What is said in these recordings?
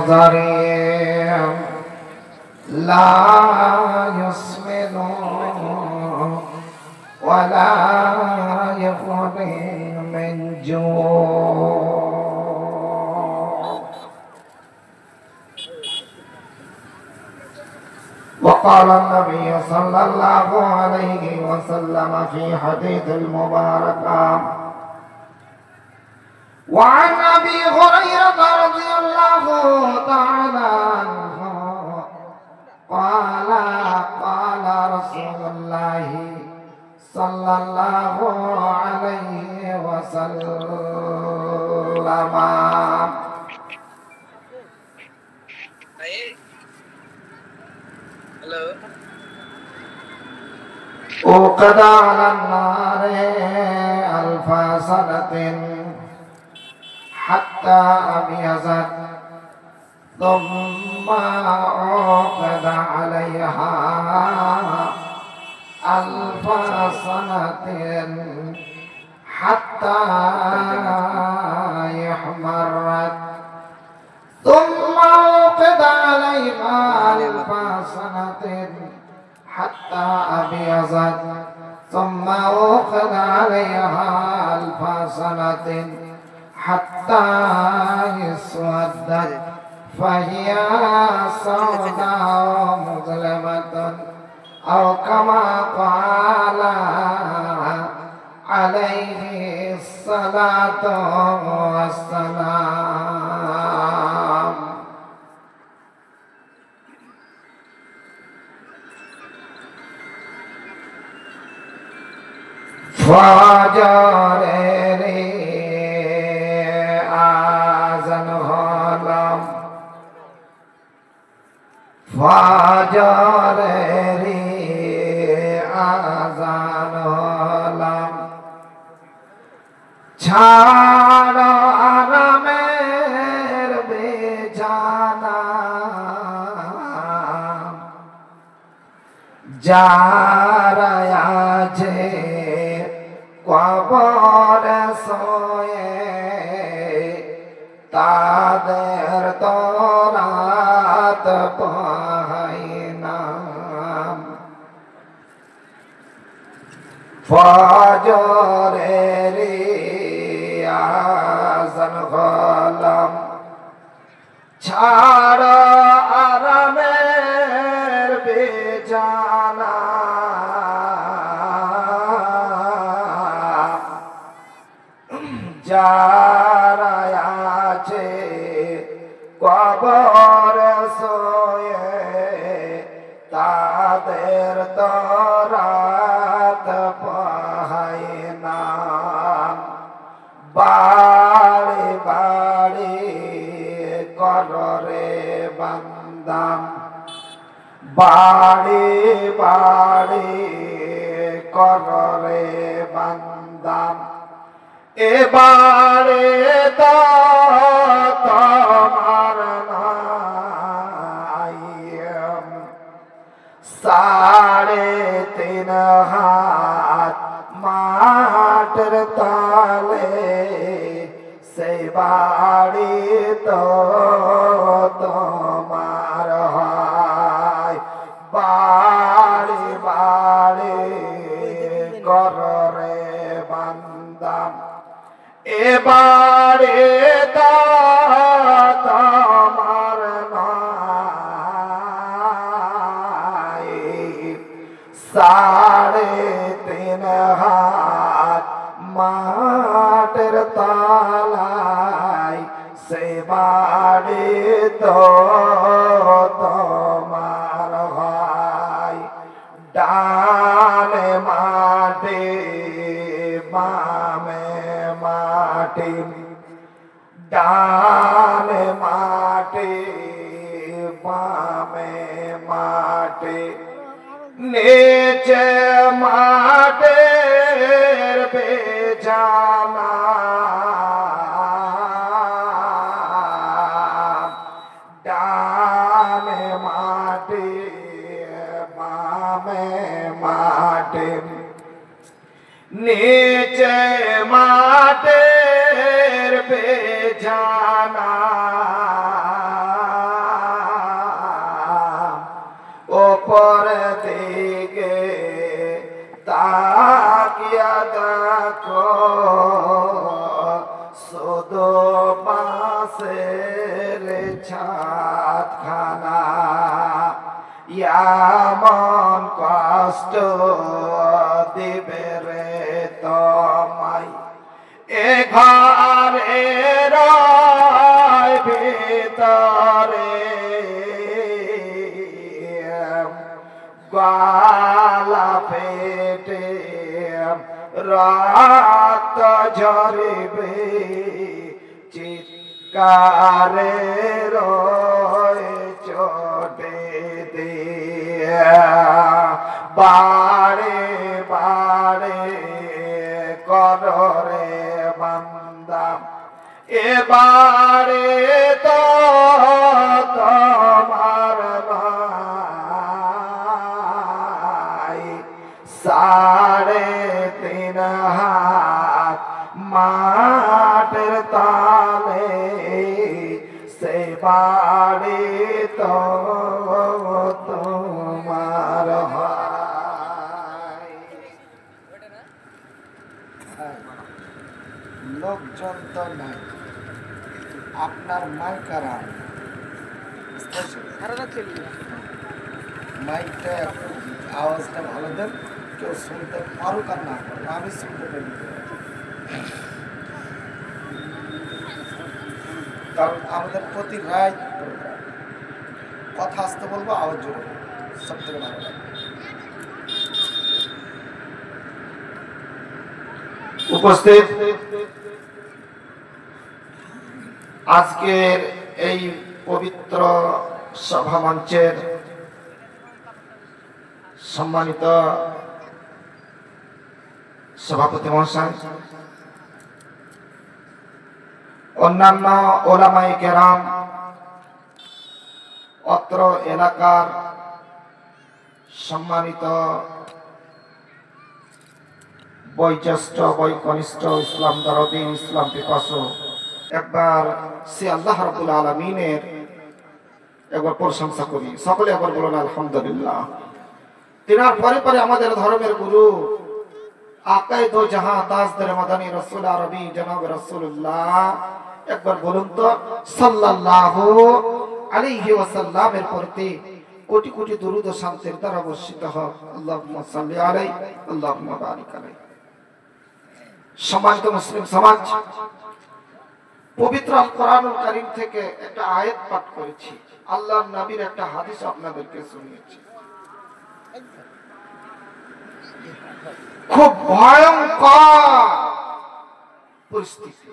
ضريع لا يسمن ولا يغني من جوع. وقال النبي صلى الله عليه وسلم في حديث المبارك: وعن أبي هريرة رضي الله تعالى عنه قال: قال رسول الله صلى الله عليه وسلم: أوقد على النار 1000 سنة حتى أبيضت، ثم عقد عليها 1000 سنة حتى احمرت، ثم عقد عليها 1000 سنة حتى أبيضت، ثم عقد عليها 1000 سنة حتى اسودت، فهي سوداء مظلمة، أو كما قال عليه الصلاة والسلام. فجرني آذان হলাম, ফজরেরই আযান হলাম, ছাড়ো আরামের বিছানা, যারা আছে কবরে শোয়ে তাদের তো রাত পায় না। ফজরেরই আযান হলাম, ছাড়ো আরামের বিছানা, যারা আছে কবরে শোয়ে তাদের তো রাত পায় না। বাড়ি বাড়ি কররে বান্দা, বাড়ি বাড়ি কররে বান্দা, এবারে তো তোমার নাই, 3.5 হাত মাঠের তলে, সেই বাড়ি তো তোমার হয়। বাড়ি বাড়ি কররে বান্দা, এবারে তো তোমার নাই, 3.5 হাত মাঠের তলায়, সে বাড়ি তো তোমার হয়। ডানে মাটি বামে মাটি, ডানে মাটি বামে মাটি, নিচে মাটির বিছানা, ডানে মাটি বামে মাটি, নিচে মাটির বিছানা। আকাশের ছাদখানা এমন কষ্ট দিবে রে তোমায় এ ঘরের ভিতরে গলা পেটে রক্ত ঝরিবে চিৎকারে চোটে দিয়া বাড়ে বাড়ে কররে বান্দা এবারে তো তোমার ভাই 3.5 হাত মাঠের তালে সে বাড়ি তো তোমার লোকজন তো নাই আপনার মাইকারা মাইকটা একটু আওয়াজটা ভালো দেন কেউ শুনতে পারুক আর না পারুক আমি শুনতে পারি কারণ আমাদের প্রতি রায় কথা আসতে বলবো আওয়াজ জোরে সব থেকে ভালো লাগে উপস্থিত আজকের এই পবিত্র সভা মঞ্চের সম্মানিত সভাপতি মহাশয় অন্যান্য ওলামায়ে কেরাম অত্র এলাকার সম্মানিত বয়োজ্যেষ্ঠ বয়কনিষ্ঠ ইসলাম দরদি ইসলাম পিপাসু একবার সে আল্লাহ রাব্বুল আলামিনের একবার প্রশংসা করি সকলে একবার বলুন আলহামদুলিল্লাহ তিনার পরে পরে আমাদের ধর্মের গুরু আকায়ে দো জাহাঁ তাজদার মাদানী রাসূল আরবি জনাব রাসূলুল্লাহ একবার বলুন তো সাল্লাল্লাহু আলাইহি ওয়াসাল্লামের প্রতি কোটি কোটি দরুদ ও শান্তির দ্বারা বর্ষিত হোক আল্লাহুম্মা সাল্লি আলাইহি আল্লাহুম্মা বারিক আলাইহি সম্মানিত মুসলিম সমাজ পবিত্র আল কোরআনুল কারীম থেকে একটা আয়াত পাঠ করেছি আল্লাহর নবীর একটা হাদিস আপনাদেরকে শুনিয়েছি খুব ভয়ঙ্কর পরিস্থিতি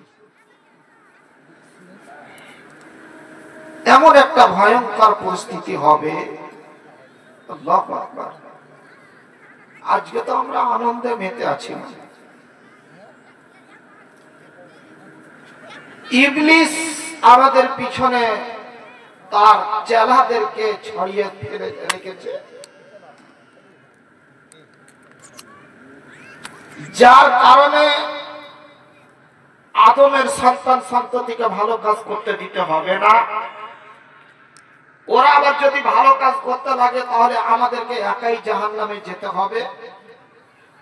এমন একটা ভয়ঙ্কর পরিস্থিতি হবে আল্লাহু আকবার আজকে তো আমরা আনন্দে মেতে আছি ইবলিস আমাদের পিছনে তার চেলাদেরকে ছড়িয়ে ফেলে রেখেছে যার কারণে আদমের সন্তান সন্ততিকে ভালো কাজ করতে দিতে হবে না ওরা আবার যদি ভালো কাজ করতে লাগে তাহলে আমাদেরকে একাই জাহান্নামে যেতে হবে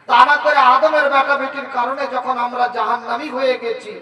তা না করে আদমের বেটা বেটির কারণে যখন আমরা জাহান্নামী হয়ে গেছি